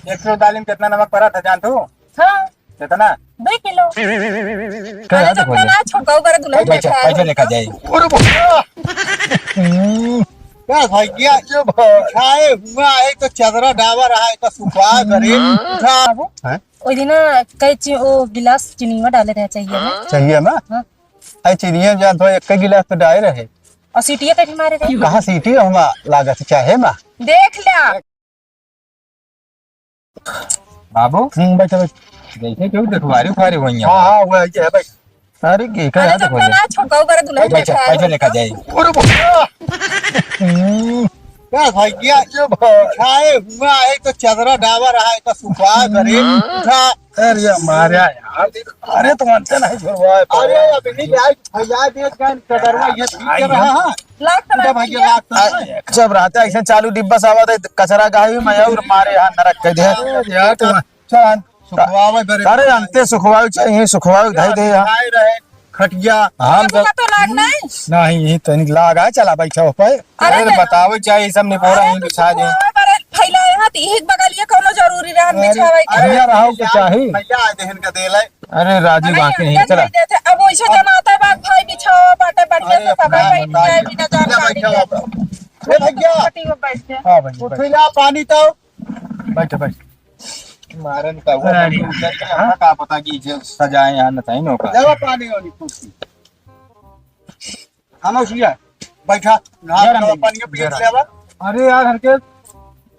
1 kilo दाल में कितना नमक पड़ा था जान तू? हाँ कितना? 2 किलो। क्या अरे याद जब है? ना छोड़काऊ करे दुल्हन बैठा पैसा लेकर जाए। अरे बाप! क्या भैया ये भाई खाए हुआ है तो चदरा डावा रहा है तो सुखा करे उठा। बाबू हैं? ओई दिन वो गिलास चीनी में डाले रहे चाहिए ना। चाहिए ना? हाँ। आई चीनिया जान तो एक गिलास तो डाल रहे। और सीटियां कैसे मारे थे? कहाँ सीटी हमा लागत चाहे मा। देख लिया। बाबू बैठो देखे क्यों देखवारी उखारी हुई है। हाँ हाँ वही है भाई। अरे के का अरे याद जब है? ना छोड़काऊ करे दुल्हन बैठा पैसा लेकर जाए। अरे बाप! क्या भैया ये भाई खाए हुआ है तो चदरा डावा रहा है तो सुखा करे उठा। अरे हमारे यार अरे तुम अंते नहीं छोड़वाए। अरे अभी नहीं जाए भैया देख कर चदरवा ये ठीक कर रहा है। लाख उठा भैया लाख तो जब रहते ऐसे चालू डिब्बा सावा दे कचरा गाही मयूर मारे यहाँ नरक कह दे यार तुम चल सुखवावे बरे अरे अंते सुखवाई चाहिए सुखवाई धाई दे यहाँ खाए रहे खटिया। हम बाबू का तो लाग नहीं। नहीं यही तो नहीं लागा चला बैठा हो पे अरे अरे बताओ चाहिए सब नहीं पूरा यहीं बिछा दे। अरे फैला यहाँ एक बगल ये कोनो जरूरी रहन बिछावे के। भैया रहो तो चाहिए। भैया आए देहन का देल है। अरे राजू बाकी नहीं चला अब वैसे जमाता है बात भाई बिछाओ बाटे बढ़िया से सब भाई बिछाए बिना जानकारी के। भैया पति को बैठ के। हाँ भाई उठ ला पानी तो बैठो बैठो मारन का वो अरे हाँ का पता की जो सजाए यहाँ न चाहिए नौका जवा पानी वाली कुर्सी हम उसिया बैठा यार, ना हम पानी के पी जरा। लेवा। अरे यार हरके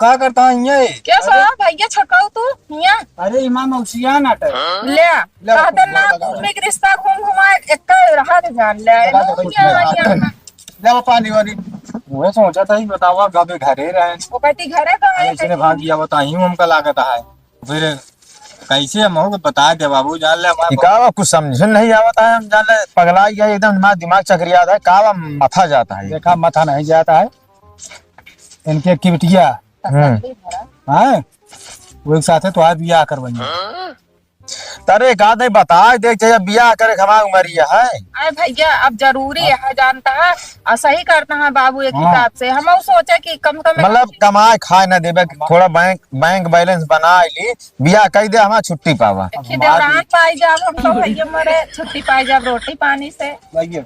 का करता है ये क्या साहब भैया छकाऊ तू हिया अरे इमाम औसिया नाटक ले कहते ना घूमने के रिश्ता घूम घुमा एक रहा थे जान ले लेवा पानी वाली वो सोचा था ही बतावा गबे घरे रहे वो कहती घरे का है इसने भाग दिया बताई हूँ हमका लागत है फिर कैसे हम हो बता दे बाबू जान ले हमारा कुछ समझ नहीं आवता है हम जान ले पगला गया एकदम हमारा दिमाग चक्रिया है कावा मथा जाता है देखा मथा नहीं जाता है इनकी एक्टिविटिया हाँ वो एक साथ है तो आज बियाह करवाइए तारे का नहीं बता देख चाहिए बियाह करे हमारी उमरिया है अरे भैया अब जरूरी है जानता है और सही करता है बाबू एक हाँ। हिसाब से हम सोचे कि कम कम मतलब कमाए खाए न देवे थोड़ा बैंक बैलेंस बना ली बियाह कह दे हमारा छुट्टी पावा दौरान पाई जाब हम तो भैया मरे छुट्टी पाई जाब रोटी पानी से भैया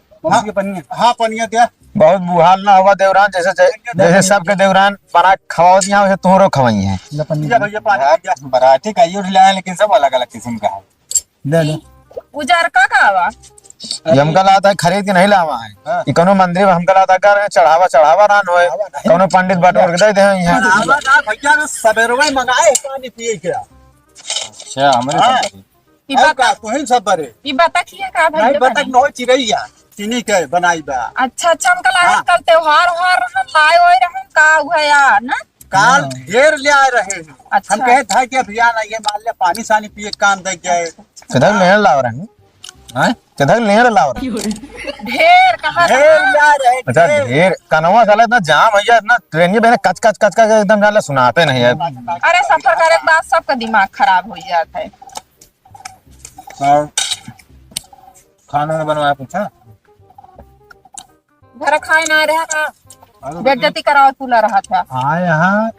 हाँ पनिया दिया बहुत बुहाल ना हुआ देवरान जैसे जैसे सबके देवरान पराठ खवाओ दिया वैसे तुहरो खवाई है भैया भैया पानी पराठे का ही उठला है लेकिन सब अलग अलग किस्म का है ले ले उजार का आवा ये हमका लाता है खरीद के नहीं लावा है ये कोनो मंदिर में हमका लाता कर चढ़ावा रान होए कोनो पंडित बटोर के दे दे यहाँ भैया सवेरवा मंगाए पानी पिए क्या अच्छा हमारे ई बता तुहिन सब बरे ई बता किया का नहीं भैया बता नो चिरैया चीनी के बनाई बा अच्छा अच्छा हमका लगा कल त्योहार उहार रहन लाए होए रहन का हुआ यार ना काल ढेर ले आए रहे हैं। अच्छा। हम कहे था कि अभियान आइए मान ले पानी सानी पिए काम दे गए। किधर लेर लाव रहे हैं किधर लेर लाव रहे ढेर कहा ढेर ले आए रहे अच्छा ढेर कनवा साला इतना जाम है इतना ट्रेन में कच कच कच कच एकदम जान सुनाते नहीं है अरे सफर करे के बाद सबका दिमाग खराब हो जाता है और खाना बनवाया पूछा घर खाए ना रहा था बेइज्जती कराओ तुला रहा था हाँ यहाँ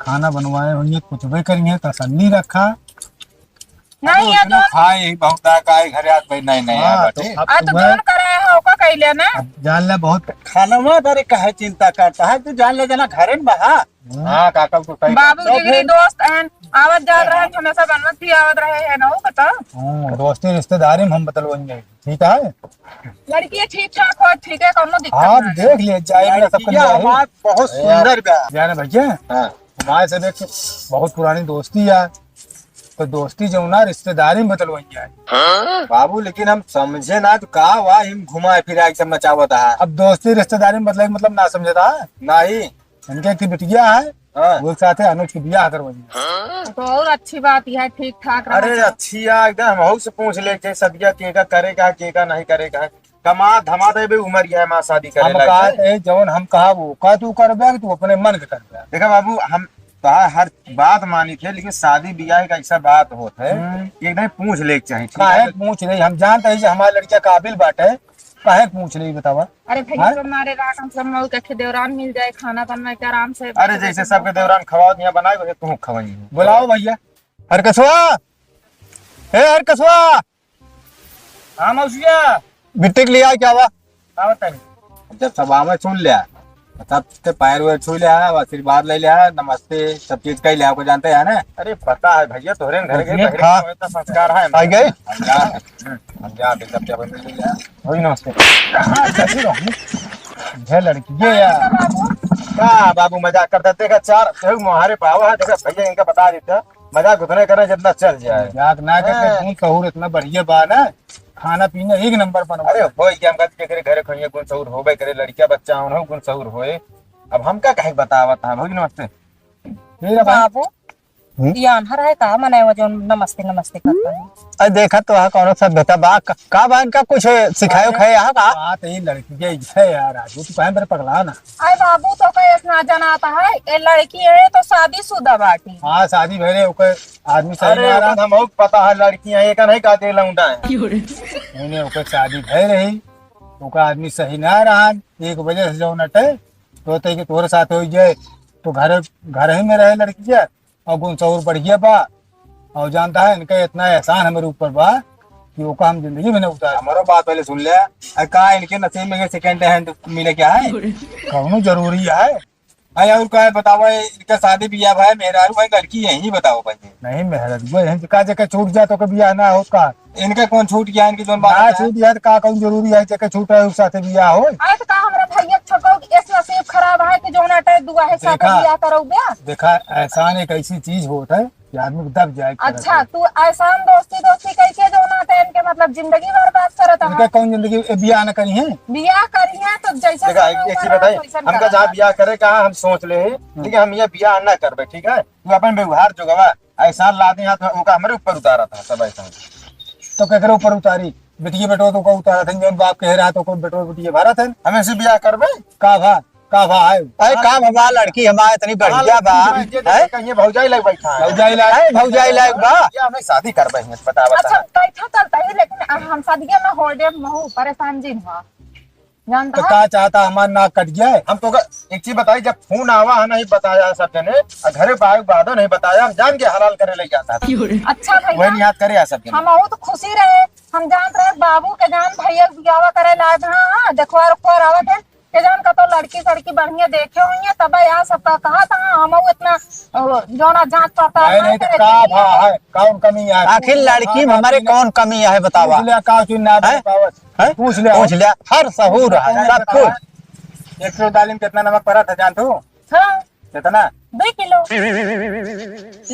खाना बनवाए होंगे कुछ भी करेंगे तसल्ली रखा नहीं ये जो खाए बहुत का घर आज भाई नहीं नहीं आया बाटे आ तो जोन करे हो का कहले ना जान ले बहुत खाना दरे कहे चिंता करता है तू जान ले जना घरे में बहा। हाँ काका को कही बाबू जिगरी दोस्त हैं आवत जा रहे हैं हमेशा बनवत भी आवत रहे हैं ना बता दोस्ती रिश्तेदारी में हम बतलवाएंगे ठीक है लड़की ठीक ठाक हो ठीक है कोनो दिक्कत आप नहीं देख लिए जाए भैया हमार बहुत सुंदर बा। जाने भैया हमारे से देख बहुत पुरानी दोस्ती है तो दोस्ती जो ना रिश्तेदारी में बतलवाएंगे है बाबू लेकिन हम समझे ना तो का हुआ हम घुमाए फिरा के सब मचावता है अब दोस्ती रिश्तेदारी में मतलब ना समझता है नहीं इनके की बिटिया है वो एक साथ है अनुज की बियाह करवाएंगे तो और अच्छी बात यह ठीक ठाक रहा अरे अच्छी है एकदम हम से पूछ ले के सदिया केका करेगा केका नहीं करेगा कमा धमा दे उम्र है मां शादी करे हम कहा जवन हम कहा वो का तू करबे तू अपने मन के करबे देखा बाबू हम हर बात मानी थे लेकिन शादी ब्याह का ऐसा बात होता है एकदम पूछ ले चाहिए पूछ ले हम जानते हैं हमारे लड़किया काबिल बाटे काहे पूछ रही बतावा। अरे भैया हमारे रात सब मऊ के दौरान मिल जाए खाना बनना के आराम से। अरे जैसे सबके दौरान खवाओ यहाँ बनाए वैसे तुम खवाई। बुलाओ भैया। हर कसवा, हे हर कसवा। हाँ मौसिया बिट्टी के लिया क्या हुआ जब सभा में छू लिया तब ते पैर वैर छू लिया आशीर्वाद ले लिया नमस्ते सब चीज कह लिया आपको जानते हैं ना। अरे पता है भैया तोहरे घर के संस्कार है आ गए नमस्ते लड़की ये यार क्या बाबू मजाक करते देखा चार मुहारे पावा है देखा भैया इनका बता देता मजाक उतने करे जितना चल जाए मजाक ना करके सहूर इतना बढ़िया बात है खाना पीना एक नंबर पर। अरे हो क्या हम कहते करे घरे खोइए गुण सहूर होबे करे लड़किया बच्चा हो गुण सहूर होए अब हम का कहे बतावत है भौजी नमस्ते मेरा बाबू यान हर है का मने वो जो नमस्ते नमस्ते करता है। अरे देखा तो वहां कौन सा बेटा बा का बा इनका कुछ सिखायो खाए यहां का बात ये लड़की के है यार आजू तू काहे पर पगला ना। अरे बाबू तो कहे इतना जनाता है ये लड़की है तो शादीशुदा बाटी। हां शादी भरे ओके आदमी सही मारा हम और पता है लड़कियां एक नहीं का दे लौंडा है नहीं ओके शादी भई रही ओका आदमी सही ना रहा एक वजह से जो नटे तो ते के तोरे साथ हो जाए तो घर ही में रहे लड़की के और गुण सहूर बढ़िया बा और जानता है इनका इतना एहसान हमारे ऊपर बा कि वो काम जिंदगी में न उतार। हमारा बात पहले सुन लिया का इनके नसीब में सेकंड हैंड मिले क्या है कौनो जरूरी है। अरे और क्या बताओ इनका शादी ब्याह भाई मेरा लड़की यही बताओ भाई नहीं मेहरत का जगह छूट जाए तो कभी ब्याह ना हो का इनका कौन छूट गया इनकी दोनों बात छूट गया का कौन जरूरी है जगह छूट है उस साथ ब्याह हो। अरे तो का हमरा भैया छोटो इस नसीब खराब है कि जो ना टे दुआ है साथ ब्याह करो ब्याह। देखा एहसान एक ऐसी चीज होता है कि आदमी दब जाए। अच्छा तू एहसान दोस्ती कैसे जो ना टे इनके मतलब जिंदगी बर्बाद करत है। इनका कौन जिंदगी ब्याह न करी है ब्याह करी है तो जैसे एक चीज बताइए हमका जहाँ ब्याह करे कहा हम सोच ले लेकिन हम ये ब्याह न करबे ठीक है तू अपन व्यवहार जो गवा एहसान लाते हैं तो हमारे ऊपर उतारा था सब एहसान तो केकरे ऊपर उतारी बेटिया बेटो तो को उतारा था जब बाप कह रहा तो को बेटो बेटिया भारत है हमें से ब्याह करबे का है अरे का भवा लड़की हमारे इतनी बढ़िया बा है कहीं भौजाई लग बैठा है भौजाई लग बा या हमें शादी करबे बता अच्छा कैसा चलता है लेकिन हम शादी में हो दे महू परेशान जी हुआ जानता तो का चाहता हमार नाक कट गया हम तो एक चीज बताई जब फोन आवा है नहीं बताया सब जने घरे बादो नहीं बताया हम जान के हलाल करे ले जाता अच्छा भैया वही याद करे आ सब हम बहुत खुशी रहे हम जान रहे बाबू के जान भैया ब्याह करे लायक हां देखो और आवत है के जान का तो लड़की सड़की बढ़िया देखे हुई है तब यहाँ सबका कहा था हम इतना जो ना जांच पड़ता है कौन कमी है आखिर लड़की में हमारे कौन कमी है बतावा पूछ लिया हर सहूर सब कुछ 1 किलो दाल में कितना नमक पड़ा था जान तू हाँ कितना 2 किलो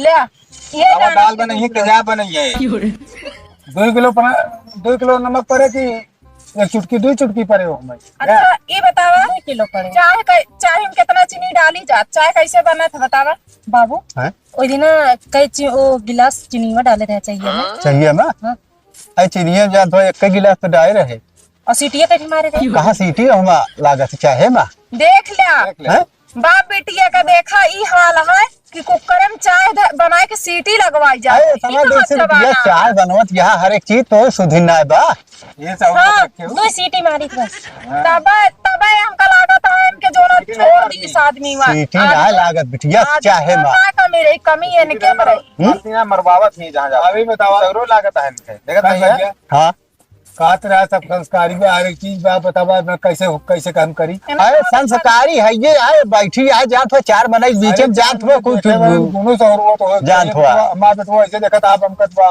ले ये दाल बनी है क्या बनी है 2 किलो नमक पड़े की 1 चुटकी 2 चुटकी पड़े हो मैं। अच्छा ये बतावा 2 किलो पड़े चाय में कितना चीनी डाली जात चाय कैसे बना था बतावा बाबू ओ दिन कई वो गिलास चीनी में डाले रहे चाहिए ना चीनी जान तो 1 गिलास तो डाले रहे और सीटिया कभी मारे रहे कहाँ सीटी हम लागत चाहे मा देख लिया बाप बेटिया का देखा ई हाल है कि कुकर में चाय बनाए के सीटी लगवाई जाए चाय बनवत यहाँ हर एक चीज तो सुधिना है बा ये सब हाँ, 2 सीटी मारी बस तब हमका लागत है इनके जो ना छोड़ दी इस आदमी वा सीटी ना लागत बिटिया चाहे मा कमी है इनके पर मरवावत नहीं जहाँ अभी बताओ जरूर लागत है इनके देखा हाँ कात रहा सब संस्कारी में हर एक चीज बतावा मैं कैसे काम करी अरे संस्कारी है ये आए बैठी है जान थो 4 महीने बीच में जान थो कुछ दोनों सौ तो जान थो हमारे तो ऐसे देखा था आप हमकत बा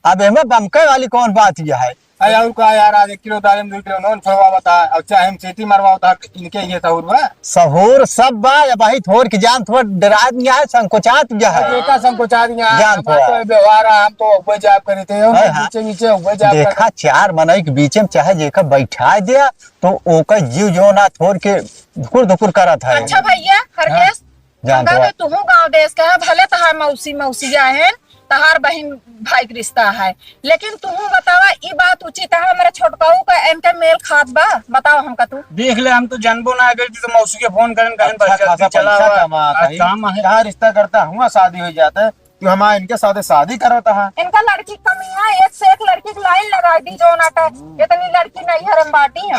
अब हमें बमके वाली कौन बात ये है अरे और का यार आज 1 किलो दाल में 2 किलो नॉन छोड़वा बता अब चाहे हम सीटी मरवा होता इनके ये सहूर बा सहूर सब बा या भाई थोड़ की जान थोड़ डरा दिया है संकोचात दिया है एका संकोचात दिया जान थोड़ा तो व्यवहार हम तो ऊपर जाप करे थे नीचे ऊपर जाप देखा 4 महीने के बीच में चाहे जेका बैठा दिया तो ओका जीव जो ना थोड़ के धुकुर करत है। अच्छा भैया हरकेश जान तू गांव देश का भले तहार मौसिया है तहार बहन भाई के रिश्ता है लेकिन तू बतावा ये बात उचित है हमारे छोटकाऊ का इनका मेल खात बा बताओ हमका तू देख ले हम तो जानबो ना गई तो मौसी के फोन करन कहन चला काम है रिश्ता करता हुआ शादी हो जाता है कि हमारे इनके साथ शादी करता है। इनका लड़की कमी है, एक से एक लड़की की लाइन लगा दी जो नाटा इतनी लड़की नहीं हरम बाटी है।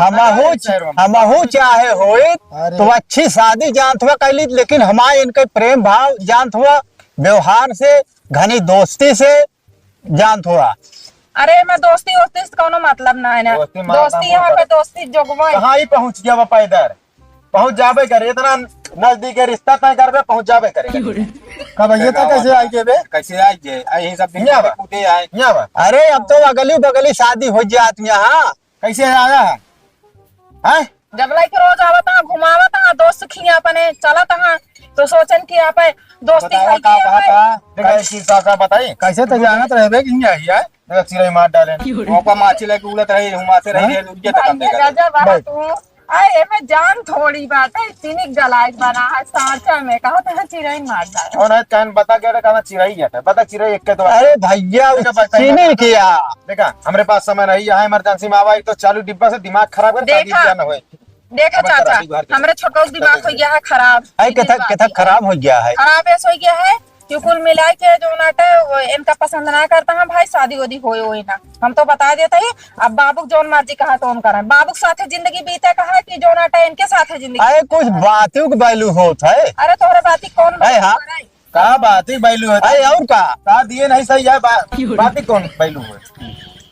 हमहू चाहे होई तो अच्छी शादी जानत हुआ कैली, लेकिन हमारे इनके प्रेम भाव जानत हुआ, व्यवहार से, घनी दोस्ती से जानत हुआ। अरे मैं दोस्ती वोस्ती से कोनो मतलब ना है ना, दोस्ती यहाँ पे दोस्ती जोगवा कहाँ ही पहुँच गया बापा, इधर पहुँच जाबे करे, इतना नजदीक है रिश्ता तय करबे पहुँच जाबे करेगा। कब ये तो कैसे आई के बे? कैसे आई जे आई सब दिन में कूदे आए यहाँ बा। अरे अब तो अगली बगली शादी हो जाती यहाँ। कैसे आया है हैं? जब लाइक रोज आवत है घुमावत है दोस्त खिया अपने चलत है तो सोचन कि आप दोस्ती बताओ का कहा था देखा चीज का बताई। कैसे तो जानत रहे बे कि आई है? देखा चिड़ै मार डाले मौका माची लेके उड़त रही हुमाते रही है लुड़िया तक देगा। गजब है तू। अरे में जान थोड़ी बात है, इतनी गलाज बना है सांचा में कहा था चिड़ै मार डाले। और है कान बता के कहना चिड़ै गया था, बता चिड़ै एक के तो। अरे भैया चीनी किया। देखा हमारे पास समय नहीं, यहाँ इमरजेंसी में आवा तो चालू डिब्बा से दिमाग खराब कर देखा न होए। देखा चाचा हमारे छोटा दिमाग हो गया है खराब। कथक खराब हो गया है, खराब ऐसा हो गया है कि कुल मिला के जो नाटा इनका पसंद ना करता है भाई, शादी वादी होई ना हम तो बता देते ही। अब बाबू जोन मर्जी कहा तो हम करें, बाबू के साथ जिंदगी बीते कहा कि जो नाटा इनके साथ जिंदगी। अरे कुछ बातों के वैल्यू होता है। अरे तोहरे बाती कौन है हाँ का बात ही बैलू है और का दिए नहीं सही है बात ही कौन बैलू है,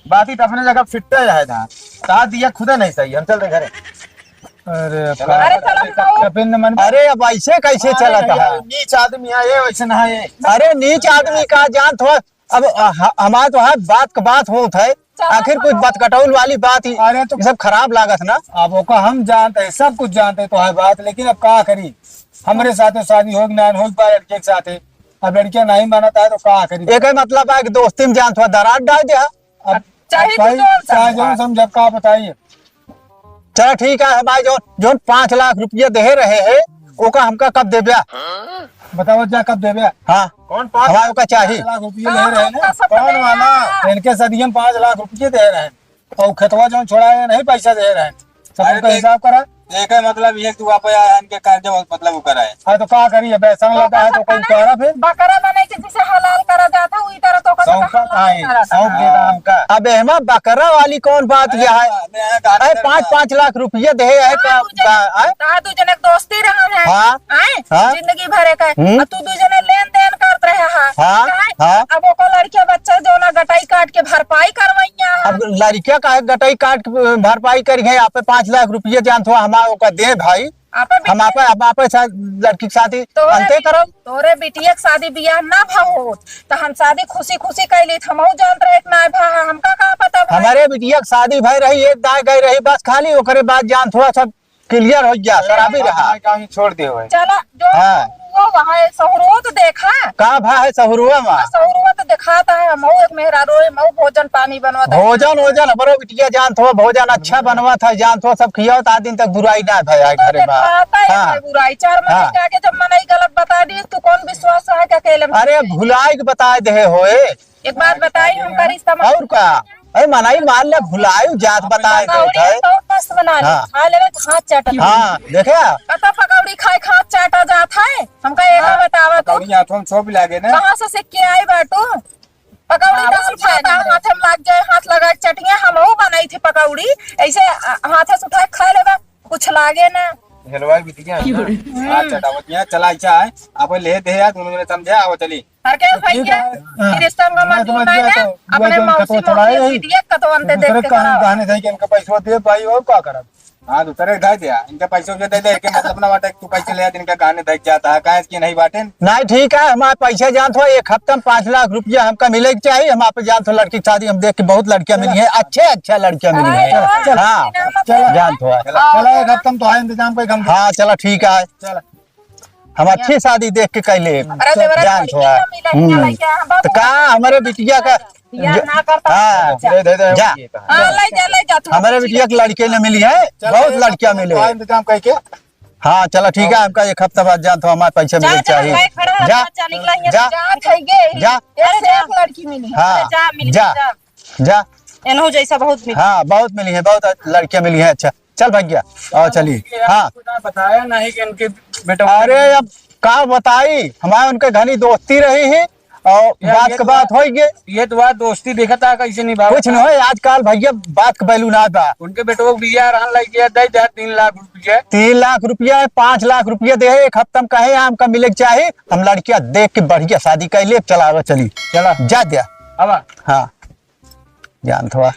बात ही तो अपने जगह फिट है था का दिया खुदा नहीं सही। हम चल रहे घरे। अरे अरे अब ऐसे कैसे चला था? नीच आदमी है ये, वैसे ना है। अरे नीच आदमी का जान थोड़ा अब हमारा तो है बात का बात होता है, आखिर कुछ बात कटौल वाली बात ही। अरे तो सब खराब लागत ना। अब ओका हम जानते हैं, सब कुछ जानते हैं तो है बात, लेकिन अब क्या करी, हमारे साथ शादी हो ना हो पाए लड़के के साथ, अब लड़कियां नहीं मानता है तो क्या करी। एक मतलब है कि दोस्ती में जान थोड़ा दरार डाल दिया। अब चाहे जो समझ का बताइए। चलो ठीक है, हमारे जो 5 लाख रुपया दे रहे हैं ओका हमका कब दे दिया? बताओ जा कब देवे? हाँ कौन हमारे का चाहिए 5 लाख रुपये ले रहे हैं ना? कौन वाला? इनके सदी हम 5 लाख रुपये दे रहे हैं और खेतवा जो छोड़ा है नहीं पैसा दे रहे हैं, सब उनका हिसाब करा। एक है मतलब ये तू आप इनके कार्य बहुत मतलब वो करा है। हाँ तो क्या करिए, पैसा लगा है तो कोई करा फिर बकरा बने के जिसे हलाल करा जाता वही तरह तो सौंप देता हमका। अब एमा बकरा वाली कौन बात यह है? 5 लाख रुपया दे है तू जने दोस्ती रहा है हाँ। जिंदगी भरे का तू दू जने लेन देन करत रहे हाँ। अब ओको लड़के बच्चा जो ना गटाई काट के भरपाई करवाइया। अब लड़किया का गटाई काट के भरपाई करिए, आप 5 लाख रुपया जानते हो हमारा ओका दे भाई, हम आप लड़की के साथ ही अंते करो। तोरे बिटिया के शादी बियाह ना भाव तो हम शादी खुशी खुशी कैली, हम जानत रहे ना भा हमका का पता। हमारे बिटिया की शादी भाई रही, एक दाएं गई रही बस खाली, ओकरे बाद जान थोड़ा सब क्लियर हो गया, शराबी रहा कहीं छोड़ दे हुए। चला जो वो वहाँ सहरुआ तो देखा का भा है सहरुआ में? सहरुआ तो दिखाता है मऊ एक मेहरा रोए मऊ भोजन पानी बनवाता है। भोजन हमारे बिटिया जान थो भोजन अच्छा बनवा था, जान थो सब खिया 7 दिन तक बुराई ना था घरे में। बुराई 4 महीने के आगे जब मनई गलत बता दी तो कौन विश्वास है क्या केलम। अरे भुलाई के बता दे होए। एक बात बताई हम करी और का अरे मनाई मान ले भुलायु जात बताए तो मस्त बना ले खा लेवे हाथ चाटा। हाँ देखे पता पकौड़ी खाए हाथ चाटा जात है हमका एक बतावा तो पकौड़ी हाथों में छोप लागे ना कहां से सीख के आई बाटू पकौड़ी दाल फाटा हाथ में लग जाए हाथ लगा चटनिया हमहू बनाई थी पकौड़ी ऐसे हाथ से उठा खा लेवा कुछ लागे ना हलवाई बिटिया हां चटावतिया चला अच्छा है आप ले दे यार तुमने समझा आओ चली हर के भैया रिश्ता में मत ना अपने मौसी बिटिया कतवंते देख के कहने थे कि इनका पैसा दे भाई और क्या करब। हाँ दूसरे दे दिया इनका पैसा दे दे के मतलब ना बाटे तू पैसे ले इनका गाने देख जाता है काहे की नहीं बाटे नहीं ठीक है। हमारे पैसे जान थो 1 हफ्ता में 5 लाख रुपया हमका मिले के चाहिए। हम आप जान थो लड़की की शादी हम देख के बहुत लड़कियां मिली है, अच्छे लड़कियां मिली है। हाँ जान थो चलो 1 हफ्ता में तो है इंतजाम कोई कम। हाँ चलो ठीक है, हम अच्छी शादी देख के कैले जान थो। तो का हमारे बिटिया का ना करता जा ले जा हमारे बिटिया की लड़के ने मिली है, बहुत लड़कियां मिली है। इंतजाम करके हाँ चलो ठीक है, हमका 1 हफ्ता बाद जान तो हमारे पैसे मिले चाहिए। जा जा लड़की मिली हाँ जा जा एनहु जैसा बहुत हाँ बहुत मिली है, बहुत लड़कियां मिली है। अच्छा चल भैया और चलिए। हाँ बताया नहीं कि इनके बेटा अरे अब का बताई, हमारे उनके घनी दोस्ती रही है और यार, बात ये के तो बात हो गए। ये तो बात दोस्ती देखा था कैसे निभाव कुछ नहीं हो आजकल भैया बात के बैलू ना बा। उनके बेटो को बिया रहन लग गया दे दे 3 लाख रुपया 3 लाख रुपया 5 लाख रुपया दे एक हफ्ता में कहे हमका मिले के चाहे हम लड़कियां देख के बढ़िया शादी कैले चलावा चली चला जा दिया। अब हाँ जानत हुआ